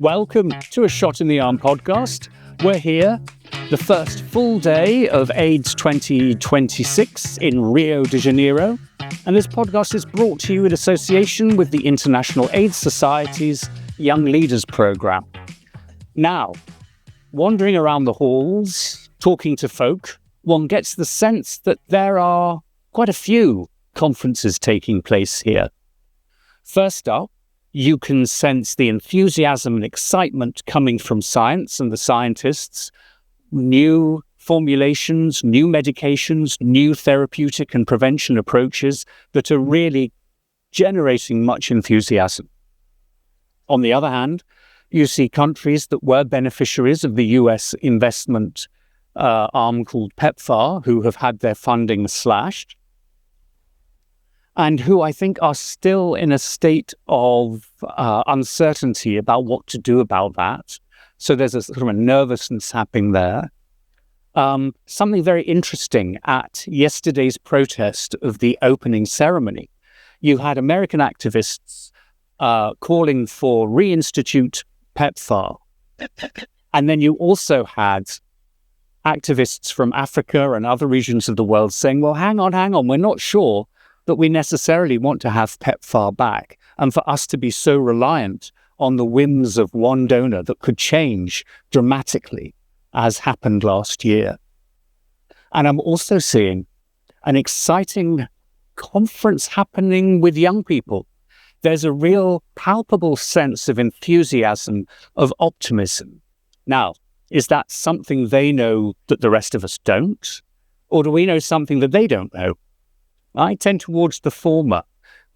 Welcome to A Shot in the Arm podcast. We're here, the first full day of AIDS 2026 in Rio de Janeiro. And this podcast is brought to you in association with the International AIDS Society's Young Leaders Program. Now, wandering around the halls, talking to folk, one gets the sense that there are quite a few conferences taking place here. First up, you can sense the enthusiasm and excitement coming from science and the scientists, new formulations, new medications, new therapeutic and prevention approaches that are really generating much enthusiasm. On the other hand, you see countries that were beneficiaries of the US investment arm called PEPFAR, who have had their funding slashed, and who I think are still in a state of uncertainty about what to do about that. So there's a sort of a nervousness happening there. Something very interesting at yesterday's protest of the opening ceremony. You had American activists calling for reinstitute PEPFAR. And then you also had activists from Africa and other regions of the world saying, well, hang on, we're not sure that we necessarily want to have PEPFAR back, and for us to be so reliant on the whims of one donor that could change dramatically, as happened last year. And I'm also seeing an exciting conference happening with young people. There's a real palpable sense of enthusiasm, of optimism. Now, is that something they know that the rest of us don't? Or do we know something that they don't know? I tend towards the former.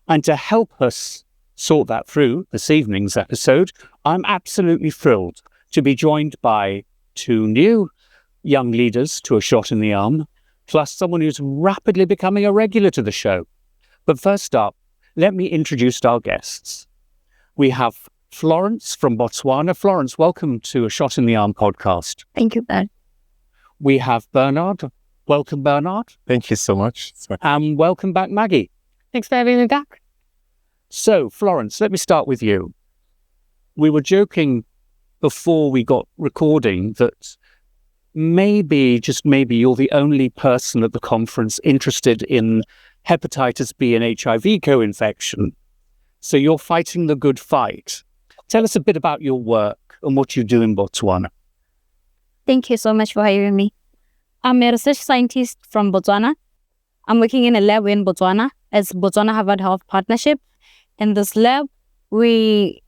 And to help us sort that through this evening's episode, I'm absolutely thrilled to be joined by two new young leaders to A Shot in the Arm, plus someone who's rapidly becoming a regular to the show. But first up, let me introduce our guests. We have Florence from Botswana. Florence, welcome to A Shot in the Arm podcast. Thank you, Ben. We have Bernard. Welcome, Bernard. Thank you so much. And welcome back, Maggie. Thanks for having me back. So, Florence, let me start with you. We were joking before we got recording that maybe, just maybe, you're the only person at the conference interested in hepatitis B and HIV co-infection. So you're fighting the good fight. Tell us a bit about your work and what you do in Botswana. Thank you so much for having me. I'm a research scientist from Botswana. I'm working in a lab in Botswana as Botswana-Harvard Health Partnership. In this lab, we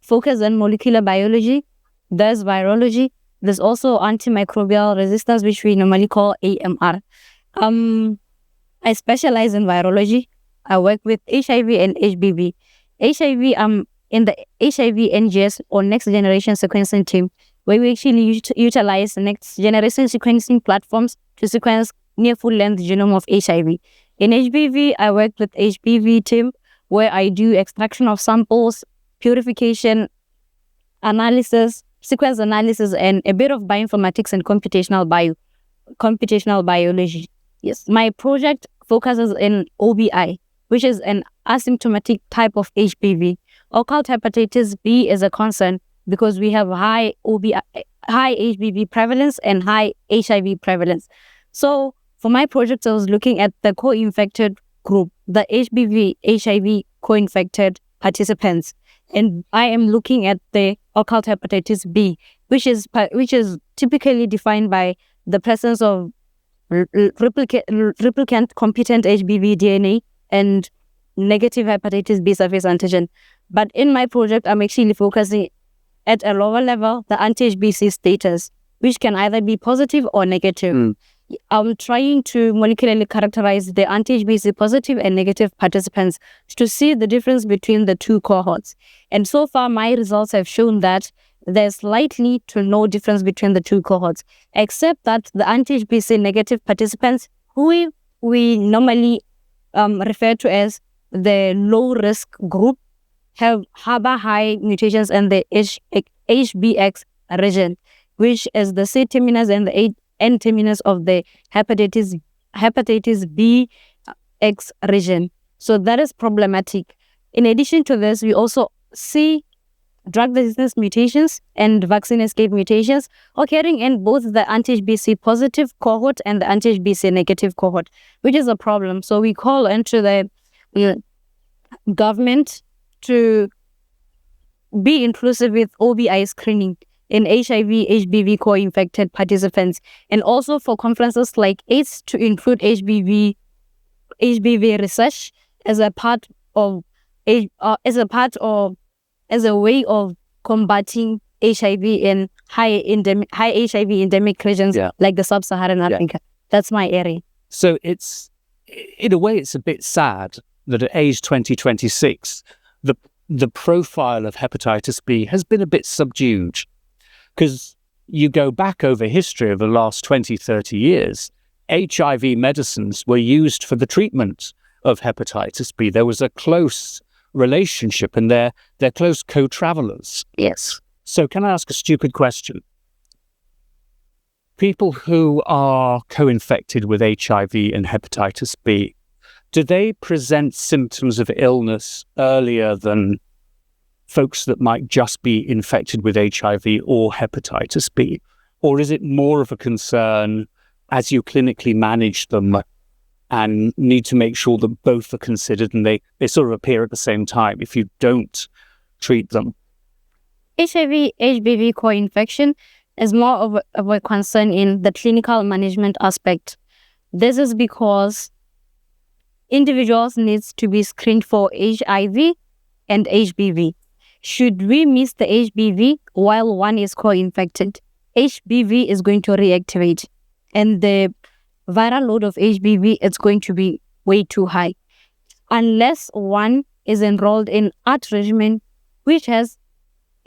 focus on molecular biology, there's virology, there's also antimicrobial resistance, which we normally call AMR. I specialize in virology. I work with HIV and HBV. HIV, I'm in the HIV NGS or Next Generation Sequencing team, where we actually utilize next generation sequencing platforms to sequence near full-length genome of HIV. In HBV, I work with HBV team, where I do extraction of samples, purification, analysis, sequence analysis, and a bit of bioinformatics and computational biology. Yes, my project focuses in OBI, which is an asymptomatic type of HBV. Occult hepatitis B is a concern because we have high HBV prevalence and high HIV prevalence. So for my project, I was looking at the co-infected group, the HBV, HIV co-infected participants. And I am looking at the occult hepatitis B, which is typically defined by the presence of replicant competent HBV DNA and negative hepatitis B surface antigen. But in my project, I'm actually focusing at a lower level, the anti-HBC status, which can either be positive or negative. I'm trying to molecularly characterize the anti-HBC positive and negative participants to see the difference between the two cohorts. And so far, my results have shown that there's slightly to no difference between the two cohorts, except that the anti-HBC negative participants, who we normally refer to as the low-risk group, harbor high mutations in the HBX region, which is the C terminus and the N terminus of the hepatitis B X region. So that is problematic. In addition to this, we also see drug resistance mutations and vaccine escape mutations occurring in both the anti-HBC positive cohort and the anti-HBC negative cohort, which is a problem. So we call into the government to be inclusive with OBI screening in HIV, HBV co-infected participants, and also for conferences like AIDS to include HBV research as a way of combating HIV in high HIV endemic regions like the sub-Saharan Africa. That's my area. So it's, in a way, it's a bit sad that at age 2026, the profile of hepatitis B has been a bit subdued. Because you go back over history of the last 20, 30 years, HIV medicines were used for the treatment of hepatitis B. There was a close relationship, and they're close co-travelers. Yes. So can I ask a stupid question? People who are co-infected with HIV and hepatitis B, do they present symptoms of illness earlier than folks that might just be infected with HIV or hepatitis B? Or is it more of a concern as you clinically manage them and need to make sure that both are considered and they sort of appear at the same time if you don't treat them? HIV, HBV co-infection is more of a concern in the clinical management aspect. This is because individuals need to be screened for HIV and HBV. Should we miss the HBV while one is co-infected, HBV is going to reactivate, and the viral load of HBV is going to be way too high. Unless one is enrolled in ART regimen, which has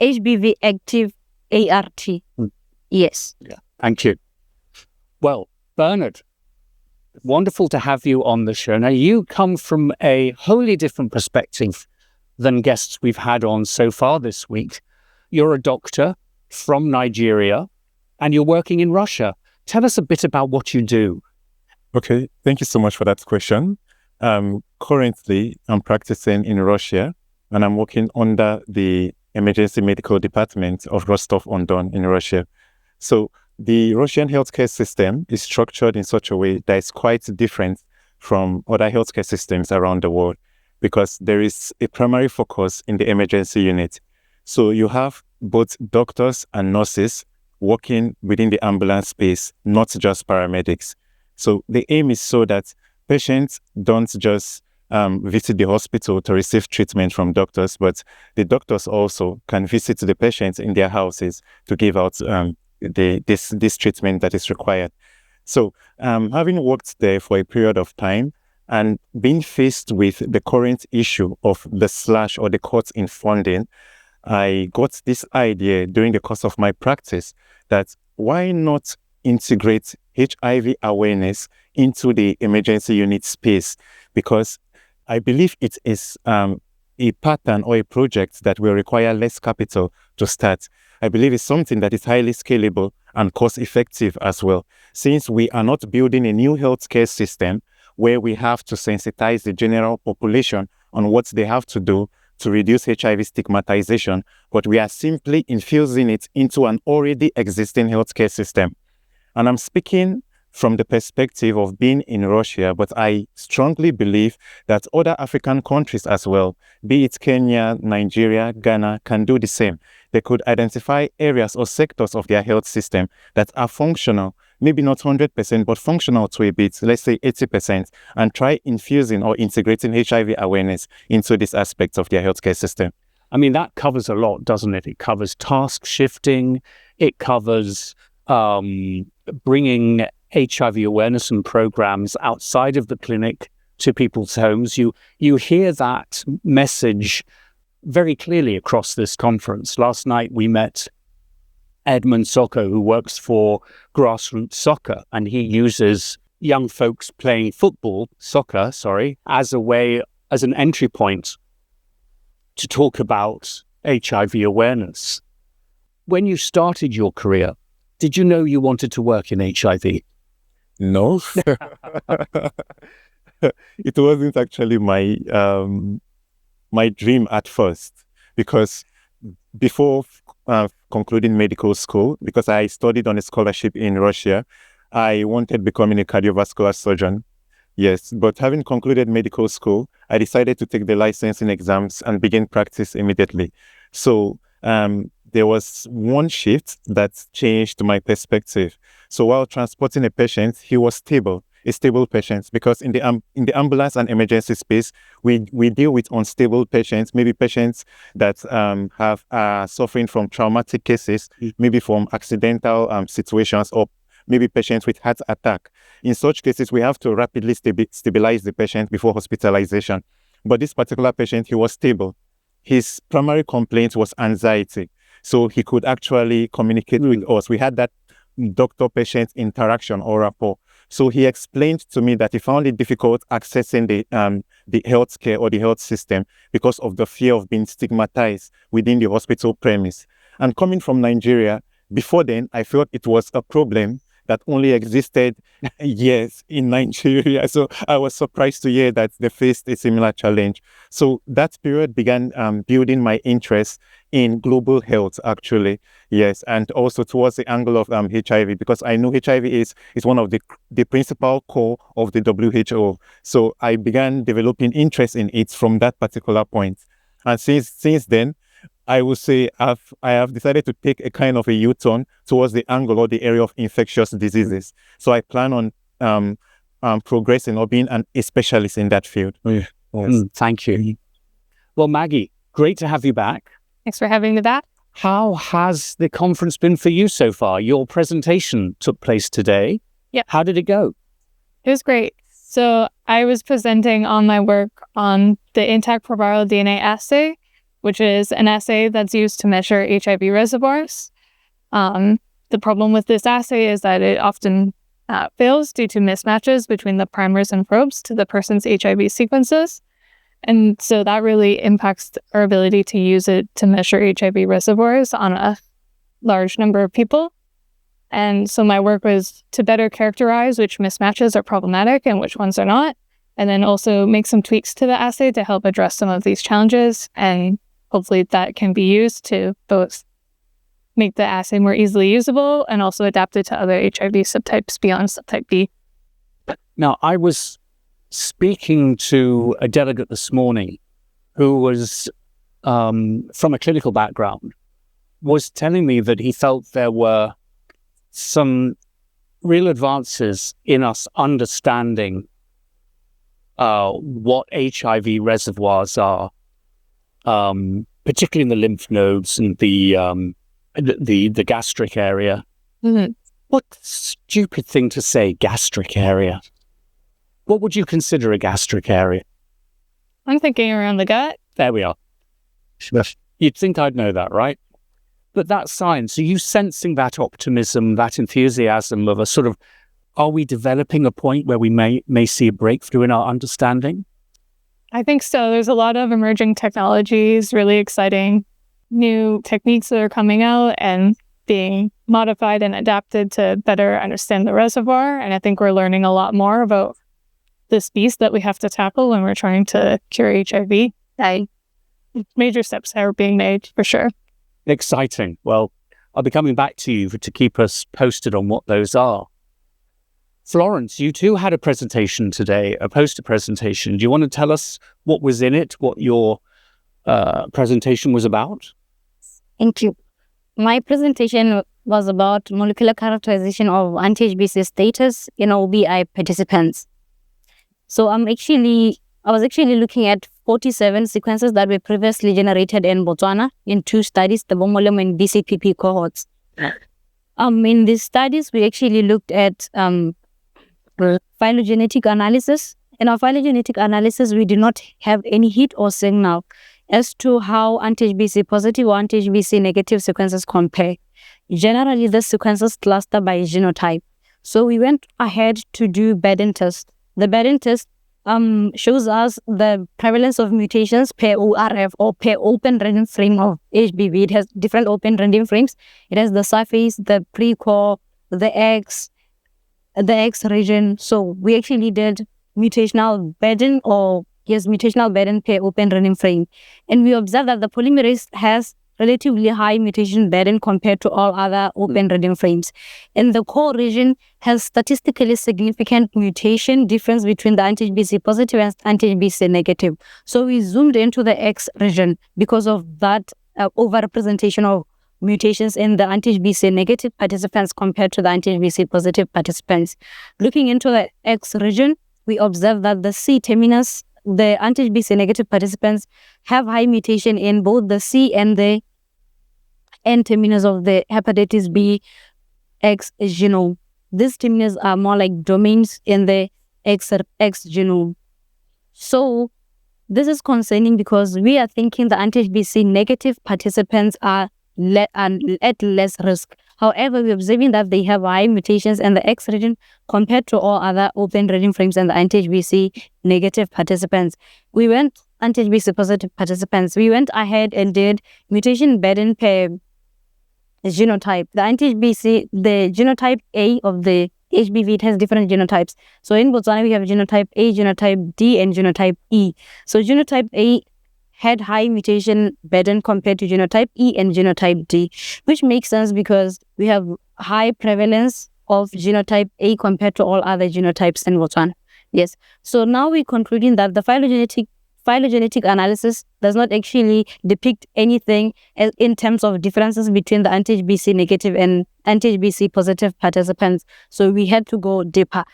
HBV active ART. Yes. Yeah. Thank you. Well, Bernard, wonderful to have you on the show. Now, you come from a wholly different perspective than guests we've had on so far this week. You're a doctor from Nigeria, and you're working in Russia. Tell us a bit about what you do. Okay, thank you so much for that question. Currently, I'm practicing in Russia, and I'm working under the Emergency Medical Department of Rostov-on-Don in Russia. So the Russian healthcare system is structured in such a way that is quite different from other healthcare systems around the world, because there is a primary focus in the emergency unit. So you have both doctors and nurses working within the ambulance space, not just paramedics. So the aim is so that patients don't just visit the hospital to receive treatment from doctors, but the doctors also can visit the patients in their houses to give out this treatment that is required. So having worked there for a period of time, and being faced with the current issue of the slash or the cuts in funding, I got this idea during the course of my practice that why not integrate HIV awareness into the emergency unit space? Because I believe it is a pattern or a project that will require less capital to start. I believe it's something that is highly scalable and cost-effective as well, since we are not building a new healthcare system where we have to sensitize the general population on what they have to do to reduce HIV stigmatization, but we are simply infusing it into an already existing healthcare system. And I'm speaking from the perspective of being in Russia, but I strongly believe that other African countries as well, be it Kenya, Nigeria, Ghana, can do the same. They could identify areas or sectors of their health system that are functional, maybe not 100%, but functional to a bit, let's say 80%, and try infusing or integrating HIV awareness into these aspects of their healthcare system. I mean, that covers a lot, doesn't it? It covers task shifting. It covers bringing HIV awareness and programs outside of the clinic to people's homes. You hear that message very clearly across this conference. Last night we met Edmund Soko, who works for Grassroots Soccer, and he uses young folks playing soccer, as an entry point to talk about HIV awareness. When you started your career, did you know you wanted to work in HIV? No. It wasn't actually my my dream at first, because before concluding medical school, because I studied on a scholarship in Russia, I wanted becoming a cardiovascular surgeon. Yes, but having concluded medical school, I decided to take the licensing exams and begin practice immediately. So there was one shift that changed my perspective. So while transporting a patient, he was stable, a stable patient, because in the ambulance and emergency space, we deal with unstable patients, maybe patients that have suffering from traumatic cases, maybe from accidental situations, or maybe patients with heart attack. In such cases, we have to rapidly stabilize the patient before hospitalization. But this particular patient, he was stable. His primary complaint was anxiety. So he could actually communicate with us. We had that doctor-patient interaction or rapport. So he explained to me that he found it difficult accessing the healthcare or the health system because of the fear of being stigmatized within the hospital premise. And coming from Nigeria, before then, I felt it was a problem that only existed, yes, in Nigeria. So I was surprised to hear that they faced a similar challenge. So that period began building my interest in global health, actually, yes, and also towards the angle of HIV, because I know HIV is one of the principal core of the WHO. So I began developing interest in it from that particular point. And since then, I would say I have decided to take a kind of a U-turn towards the angle or the area of infectious diseases. So I plan on progressing or being a specialist in that field. Oh, yeah. Yes. Thank you. Well, Maggie, great to have you back. Thanks for having me back. How has the conference been for you so far? Your presentation took place today. Yeah. How did it go? It was great. So I was presenting on my work on the Intact Proviral DNA Assay, which is an assay that's used to measure HIV reservoirs. The problem with this assay is that it often fails due to mismatches between the primers and probes to the person's HIV sequences. And so that really impacts our ability to use it to measure HIV reservoirs on a large number of people. And so my work was to better characterize which mismatches are problematic and which ones are not, and then also make some tweaks to the assay to help address some of these challenges. And hopefully that can be used to both make the assay more easily usable and also adapt it to other HIV subtypes beyond subtype B. Now, I was speaking to a delegate this morning who was from a clinical background, was telling me that he felt there were some real advances in us understanding what HIV reservoirs are, particularly in the lymph nodes and the gastric area. Mm-hmm. What stupid thing to say, gastric area. What would you consider a gastric area? I'm thinking around the gut. There we are. You'd think I'd know that, right? But that's science. Are you sensing that optimism, that enthusiasm of a sort of, are we developing a point where we may see a breakthrough in our understanding? I think so. There's a lot of emerging technologies, really exciting new techniques that are coming out and being modified and adapted to better understand the reservoir. And I think we're learning a lot more about this beast that we have to tackle when we're trying to cure HIV. Major steps are being made, for sure. Exciting. Well, I'll be coming back to you to keep us posted on what those are. Florence, you too had a presentation today, a poster presentation. Do you want to tell us what was in it, what your presentation was about? Thank you. My presentation was about molecular characterization of anti-HBC status in OBI participants. So I was actually looking at 47 sequences that were previously generated in Botswana in 2 studies, the Bomolem and BCPP cohorts. In these studies, we actually looked at phylogenetic analysis. In our phylogenetic analysis, we did not have any hit or signal as to how anti-HBC positive or anti-HBC negative sequences compare. Generally, the sequences cluster by genotype. So we went ahead to do burden test. The burden test shows us the prevalence of mutations per ORF or per open random frame of HBV. It has different open random frames. It has the surface, the pre-core, the X region. So we actually did mutational burden or Yes, mutational burden per open running frame. And we observe that the polymerase has relatively high mutation burden compared to all other open reading frames. And the core region has statistically significant mutation difference between the anti-HBC positive and anti-HBC negative. So we zoomed into the X region because of that overrepresentation of mutations in the anti-HBC negative participants compared to the anti-HBC positive participants. Looking into the X region, we observe that the C terminus, the anti-HBC negative participants have high mutation in both the C and the N terminus of the hepatitis B X genome. These terminus are more like domains in the X genome. So this is concerning because we are thinking the anti-HBC negative participants are at less risk. However, we're observing that they have high mutations in the X region compared to all other open reading frames and the anti-HBC negative participants. Anti-HBC positive participants, we went ahead and did mutation burden per genotype. The anti-HBC, the genotype A of the HBV, it has different genotypes. So in Botswana, we have genotype A, genotype D, and genotype E. So genotype A had high mutation burden compared to genotype E and genotype D, which makes sense because we have high prevalence of genotype A compared to all other genotypes in Botswana. Yes. So now we're concluding that the phylogenetic analysis does not actually depict anything in terms of differences between the anti-HBC negative and anti-HBC positive participants. So we had to go deeper.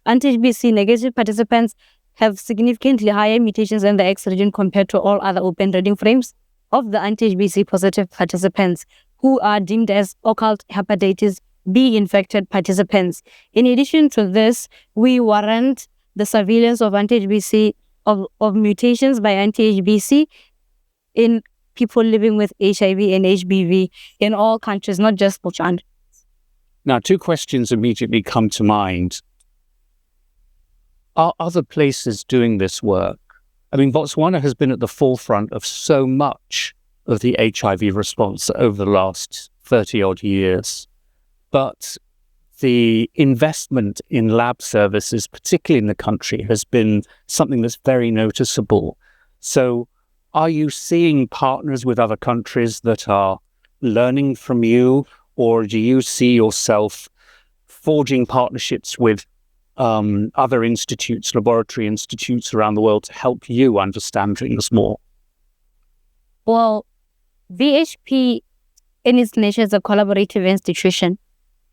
Anti-HBC negative participants have significantly higher mutations in the X region compared to all other open reading frames of the anti-HBC positive participants, who are deemed as occult hepatitis B infected participants. In addition to this, we warrant the surveillance of anti-HBC of mutations by anti-HBC in people living with HIV and HBV in all countries, not just Botswana. Now, two questions immediately come to mind. Are other places doing this work? I mean, Botswana has been at the forefront of so much of the HIV response over the last 30-odd years. But the investment in lab services, particularly in the country, has been something that's very noticeable. So are you seeing partners with other countries that are learning from you, or do you see yourself forging partnerships with other institutes, laboratory institutes around the world to help you understand things more? Well, VHP in its nature is a collaborative institution.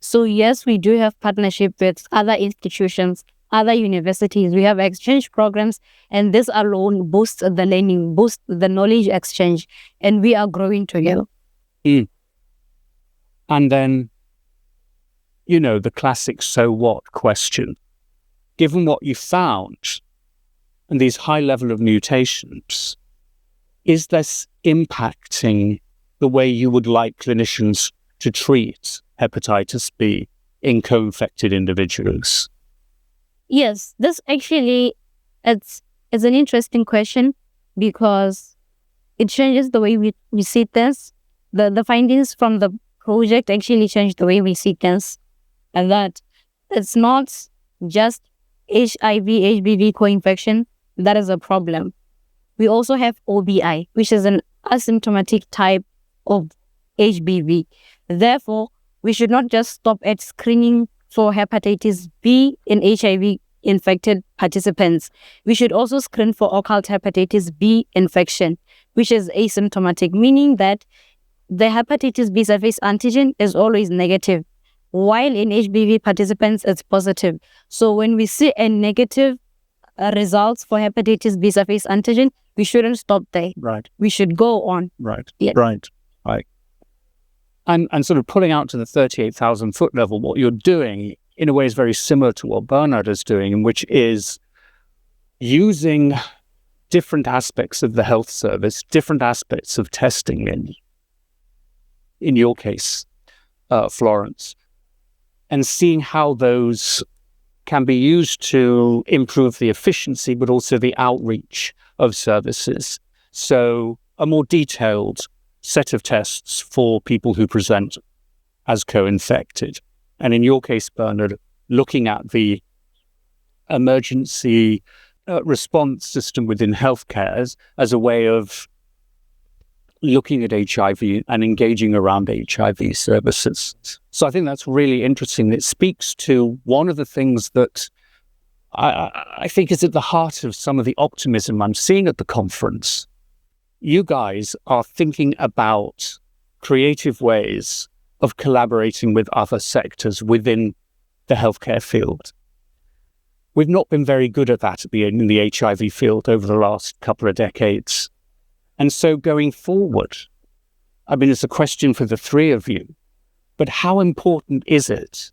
So yes, we do have partnership with other institutions, other universities. We have exchange programs, and this alone boosts the learning, boosts the knowledge exchange, and we are growing together. And then, the classic so what question. Given what you found and these high level of mutations, is this impacting the way you would like clinicians to treat hepatitis B in co-infected individuals? Yes, this actually it's an interesting question because it changes the way we see things. The findings from the project actually changed the way we see things, and that it's not just HIV, HBV co-infection that is a problem. We also have OBI, which is an asymptomatic type of HBV. Therefore, we should not just stop at screening for hepatitis B in HIV-infected participants. We should also screen for occult hepatitis B infection, which is asymptomatic, meaning that the hepatitis B surface antigen is always negative, while in HBV participants, it's positive. So when we see a negative results for hepatitis B surface antigen, we shouldn't stop there. Right. We should go on. Right. Yeah. Right. And sort of pulling out to the 38,000 foot level, what you're doing in a way is very similar to what Bernard is doing, which is using different aspects of the health service, different aspects of testing in your case, Florence, and seeing how those can be used to improve the efficiency, but also the outreach of services. So a more detailed set of tests for people who present as co-infected. And in your case, Bernard, looking at the emergency response system within healthcare as a way of looking at HIV and engaging around HIV services. So I think that's really interesting. It speaks to one of the things that I think is at the heart of some of the optimism I'm seeing at the conference. You guys are thinking about creative ways of collaborating with other sectors within the healthcare field. We've not been very good at that in the HIV field over the last couple of decades. And so going forward, I mean, it's a question for the three of you, but how important is it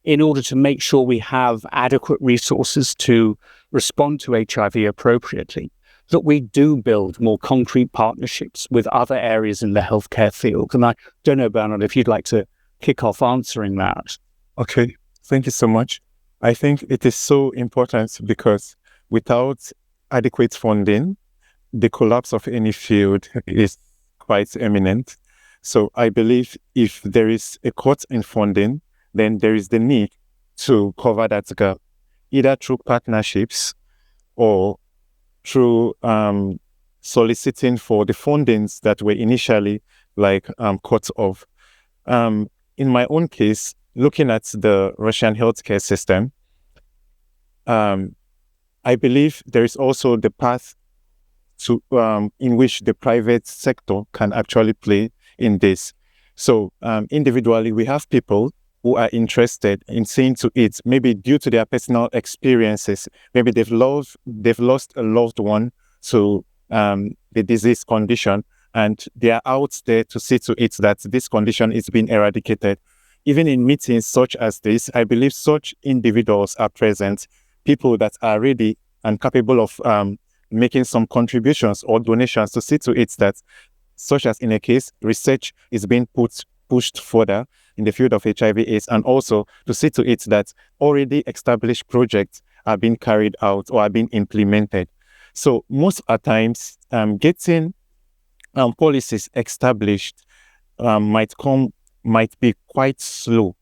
in order to make sure we have adequate resources to respond to HIV appropriately, that we do build more concrete partnerships with other areas in the healthcare field? And I don't know, Bernard, if you'd like to kick off answering that. Okay, thank you so much. I think it is so important because without adequate funding, the collapse of any field is quite imminent. So I believe if there is a cut in funding, then there is the need to cover that gap, either through partnerships or through soliciting for the fundings that were initially cut off. In my own case, looking at the Russian healthcare system, I believe there is also the path to in which the private sector can actually play in this. So individually, we have people who are interested in seeing to it, maybe due to their personal experiences, maybe they've lost a loved one to the disease condition, and they are out there to see to it that this condition is being eradicated. Even in meetings such as this, I believe such individuals are present, people that are ready and capable of making some contributions or donations to see to it that, such as in a case, research is being pushed further in the field of HIV/AIDS, and also to see to it that already established projects are being carried out or are being implemented. So most of the times, getting policies established might be quite slow,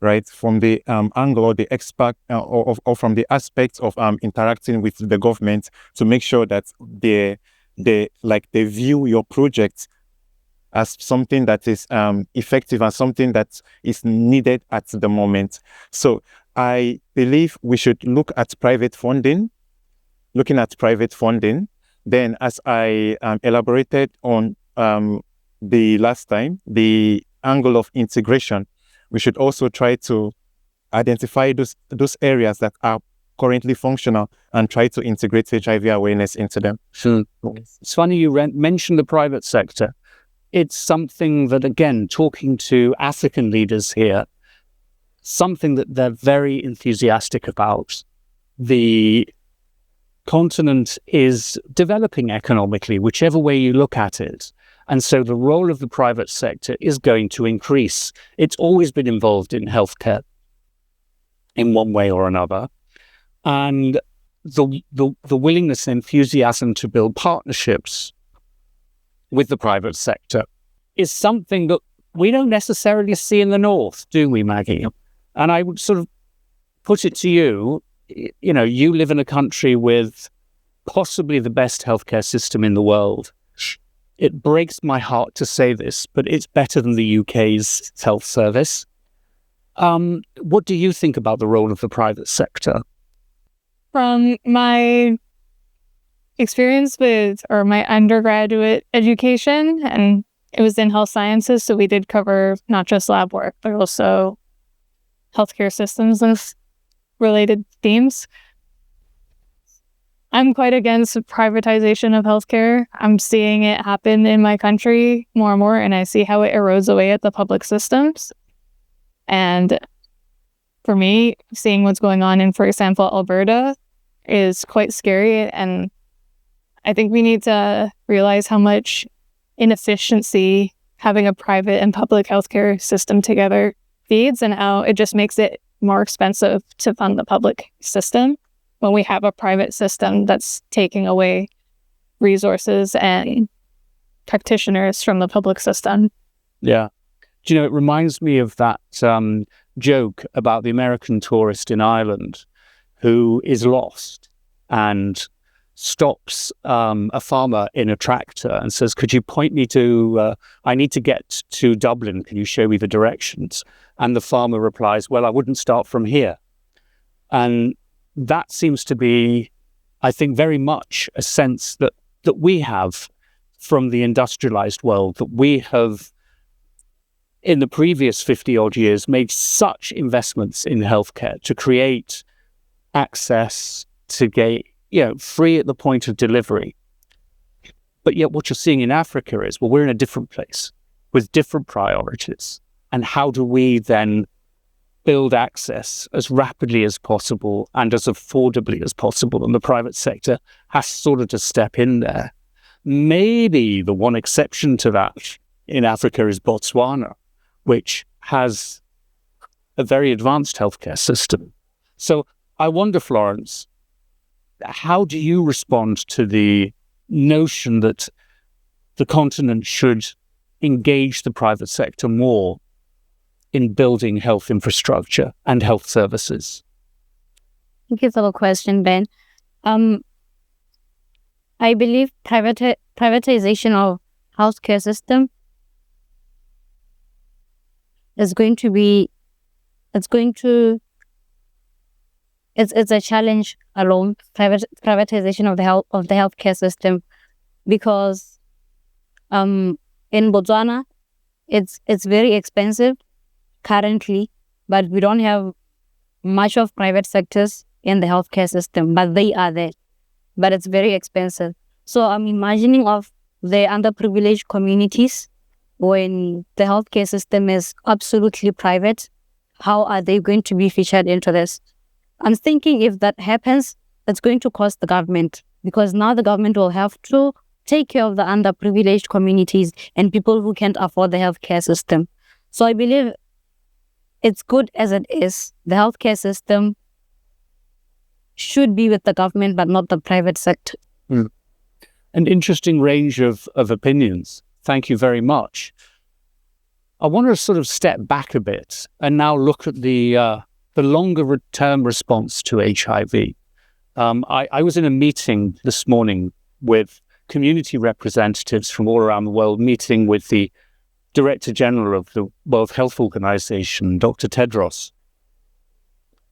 right? From the angle or the expert or from the aspect of interacting with the government to make sure that they view your project as something that is effective and something that is needed at the moment. So I believe we should look at private funding. Looking at private funding, then as I elaborated on the last time, the angle of integration, we should also try to identify those areas that are currently functional and try to integrate HIV awareness into them. So it's funny you mentioned the private sector. It's something that, again, talking to African leaders here, something that they're very enthusiastic about. The continent is developing economically, whichever way you look at it. And so the role of the private sector is going to increase. It's always been involved in healthcare in one way or another. And the willingness and enthusiasm to build partnerships with the private sector is something that we don't necessarily see in the North, do we, Maggie? And I would sort of put it to you, you know, you live in a country with possibly the best healthcare system in the world. It breaks my heart to say this, but it's better than the UK's health service. What do you think about the role of the private sector? From my experience with, or my undergraduate education, and it was in health sciences, so we did cover not just lab work, but also healthcare systems and related themes. I'm quite against privatization of healthcare. I'm seeing it happen in my country more and more, and I see how it erodes away at the public systems. And for me, seeing what's going on in, for example, Alberta is quite scary. And I think we need to realize how much inefficiency having a private and public healthcare system together feeds, and how it just makes it more expensive to fund the public system when we have a private system that's taking away resources and practitioners from the public system. Yeah. Do you know, it reminds me of that joke about the American tourist in Ireland who is lost and stops a farmer in a tractor and says, could you point me to, I need to get to Dublin, can you show me the directions? And the farmer replies, well, I wouldn't start from here. And that seems to be, I think, very much a sense that we have from the industrialized world, that we have, in the previous 50 odd years, made such investments in healthcare to create access, to get, free at the point of delivery. But yet what you're seeing in Africa is, well, we're in a different place with different priorities. And how do we then build access as rapidly as possible and as affordably as possible? And the private sector has sort of to step in there. Maybe the one exception to that in Africa is Botswana, which has a very advanced healthcare system. So I wonder, Florence, how do you respond to the notion that the continent should engage the private sector more in building health infrastructure and health services? Thank you for the question, Ben. I believe privatization of healthcare system is going to be, it's a challenge alone, privatization of the healthcare system, because in Botswana, it's very expensive currently, but we don't have much of private sectors in the healthcare system, but they are there, but it's very expensive. So I'm imagining of the underprivileged communities when the healthcare system is absolutely private, how are they going to be featured into this? I'm thinking if that happens, it's going to cost the government, because now the government will have to take care of the underprivileged communities and people who can't afford the healthcare system. So I believe it's good as it is. The healthcare system should be with the government, but not the private sector. An interesting range of opinions. Thank you very much. I want to sort of step back a bit and now look at the longer term response to HIV. I was in a meeting this morning with community representatives from all around the world, meeting with the Director General of the World Health Organization, Dr. Tedros.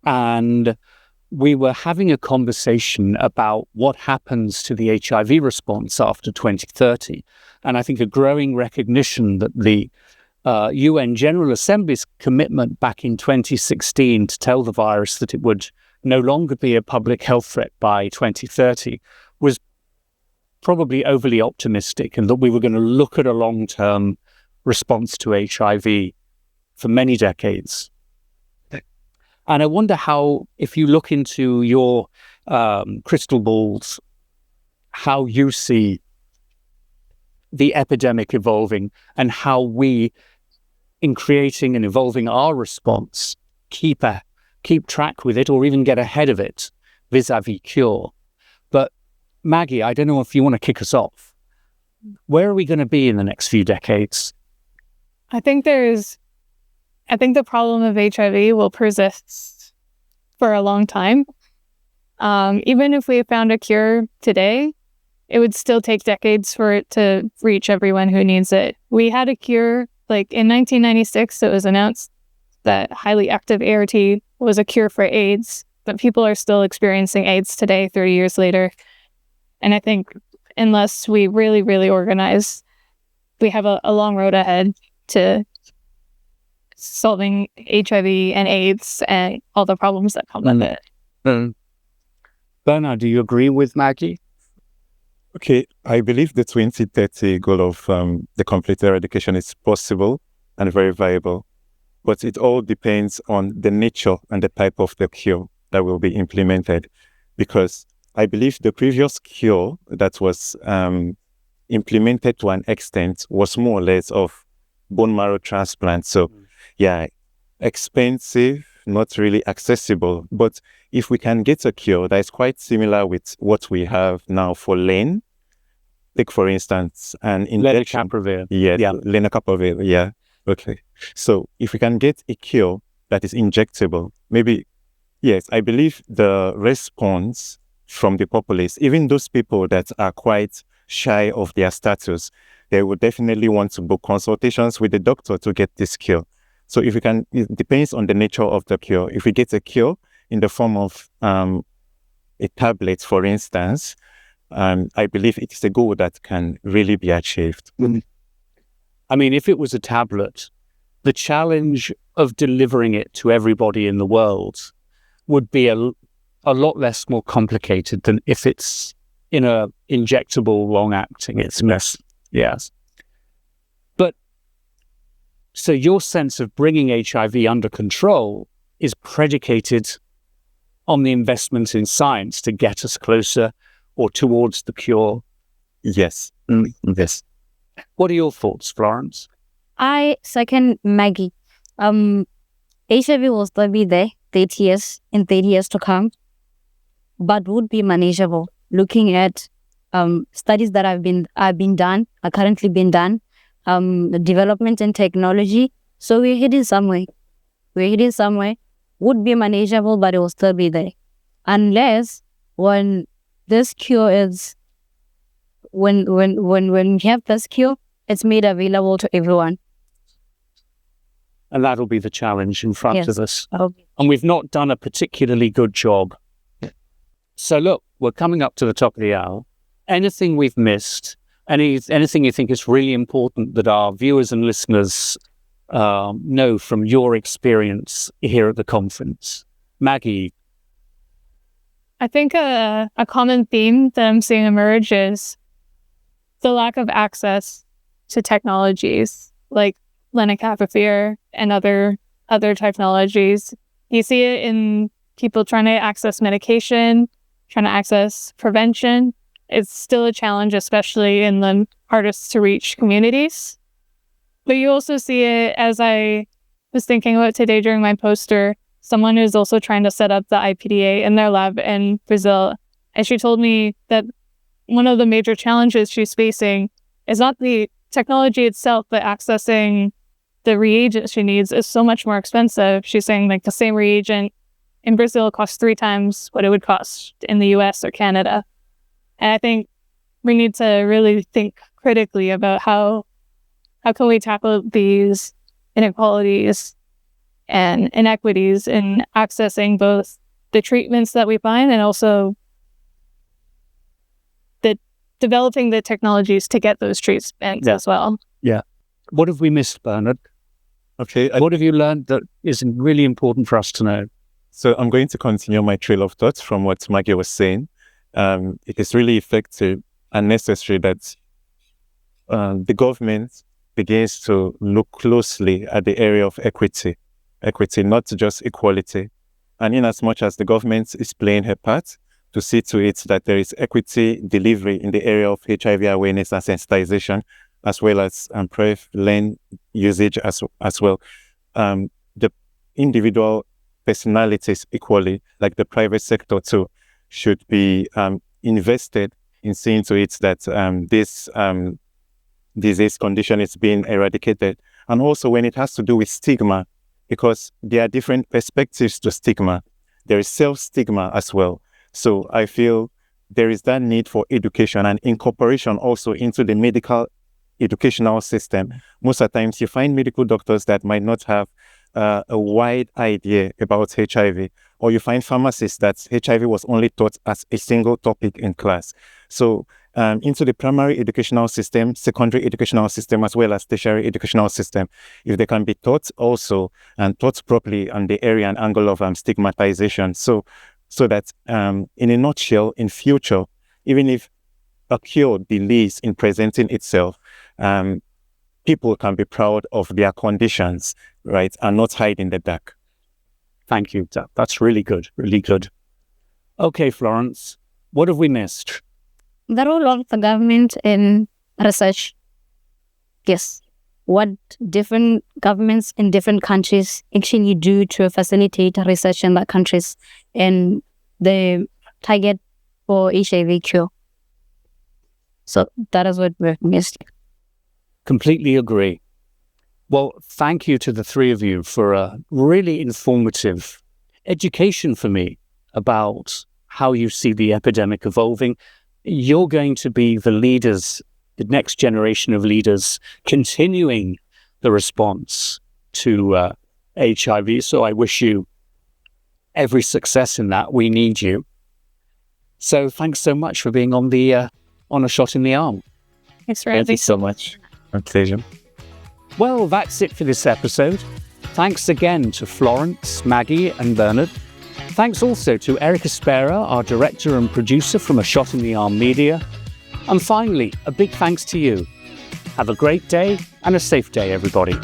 And we were having a conversation about what happens to the HIV response after 2030. And I think a growing recognition that the UN General Assembly's commitment back in 2016 to tell the virus that it would no longer be a public health threat by 2030 was probably overly optimistic, and that we were going to look at a long-term response to HIV for many decades. And I wonder how, if you look into your crystal balls, how you see the epidemic evolving and how we, in creating and evolving our response, keep track with it or even get ahead of it vis-a-vis cure. But Maggie, I don't know if you want to kick us off. Where are we going to be in the next few decades? I think the problem of HIV will persist for a long time. Even if we found a cure today, it would still take decades for it to reach everyone who needs it. We had a cure, like in 1996, it was announced that highly active ART was a cure for AIDS, but people are still experiencing AIDS today, 30 years later. And I think unless we really, really organize, we have a long road ahead to solving HIV and AIDS and all the problems that come with it. Bernard, do you agree with Maggie? Okay, I believe the 2030 goal of the complete eradication is possible and very viable, but it all depends on the nature and the type of the cure that will be implemented, because I believe the previous cure that was implemented to an extent was more or less of bone marrow transplant. So yeah, expensive, not really accessible. But if we can get a cure that is quite similar with what we have now for LAN, take for instance, an injection. Lenacapavir, yeah. Okay. So if we can get a cure that is injectable, maybe, yes, I believe the response from the populace, even those people that are quite shy of their status, they would definitely want to book consultations with the doctor to get this cure. So if you can, it depends on the nature of the cure. If we get a cure in the form of a tablet, for instance, I believe it is a goal that can really be achieved. I mean, if it was a tablet, the challenge of delivering it to everybody in the world would be a lot less more complicated than if it's in a injectable, long-acting. It's less, yes. But so your sense of bringing HIV under control is predicated on the investment in science to get us closer or towards the cure. Yes. Yes. What are your thoughts, Florence? I second Maggie. HIV will still be there 30 years to come, but would be manageable. Looking at studies that are currently being done, the development in technology. So we're heading somewhere. Would be manageable, but it will still be there. Unless when this cure is, when we have this cure, it's made available to everyone. And that'll be the challenge in front Yes. of us. And we've not done a particularly good job. So look, we're coming up to the top of the hour. Anything we've missed, anything you think is really important that our viewers and listeners know from your experience here at the conference? Maggie? I think a common theme that I'm seeing emerge is the lack of access to technologies like lenacapavir and other technologies. You see it in people trying to access medication, trying to access prevention. It's still a challenge, especially in the hardest to reach communities. But you also see it, as I was thinking about today during my poster, someone who's also trying to set up the IPDA in their lab in Brazil. And she told me that one of the major challenges she's facing is not the technology itself, but accessing the reagents she needs is so much more expensive. She's saying like the same reagent in Brazil costs 3 times what it would cost in the US or Canada. And I think we need to really think critically about how can we tackle these inequalities and inequities in accessing both the treatments that we find and also the developing the technologies to get those treatments as well. Yeah. What have we missed, Bernard? Okay. What have you learned that is really important for us to know? So I'm going to continue my trail of thoughts from what Maggie was saying. It is really effective and necessary that the government begins to look closely at the area of equity, not just equality. And in as much as the government is playing her part to see to it that there is equity delivery in the area of HIV awareness and sensitization, as well as prevalent usage as well. The individual personalities equally, like the private sector too, should be invested in seeing to it that this disease condition is being eradicated. And also when it has to do with stigma, because there are different perspectives to stigma. There is self-stigma as well. So I feel there is that need for education and incorporation also into the medical educational system. Most of the times you find medical doctors that might not have a wide idea about HIV, or you find pharmacists that HIV was only taught as a single topic in class. So into the primary educational system, secondary educational system, as well as tertiary educational system, if they can be taught also and taught properly on the area and angle of stigmatization. So that in a nutshell, in future, even if a cure delays in presenting itself, people can be proud of their conditions, right, and not hide in the dark. Thank you. That's really good, really good. Okay, Florence, what have we missed? The role of the government in research. Yes. What different governments in different countries actually do to facilitate research in their countries and the target for HIV cure. So that is what we've missed. Completely agree. Well, thank you to the three of you for a really informative education for me about how you see the epidemic evolving. You're going to be the leaders, the next generation of leaders, continuing the response to HIV. So I wish you every success in that. We need you. So thanks so much for being on the on A Shot in the Arm. Thanks for having me. Thank you so much. My pleasure. Well, that's it for this episode. Thanks again to Florence, Maggie, and Bernard. Thanks also to Eric Espera, our director and producer from A Shot in the Arm Media. And finally, a big thanks to you. Have a great day and a safe day, everybody.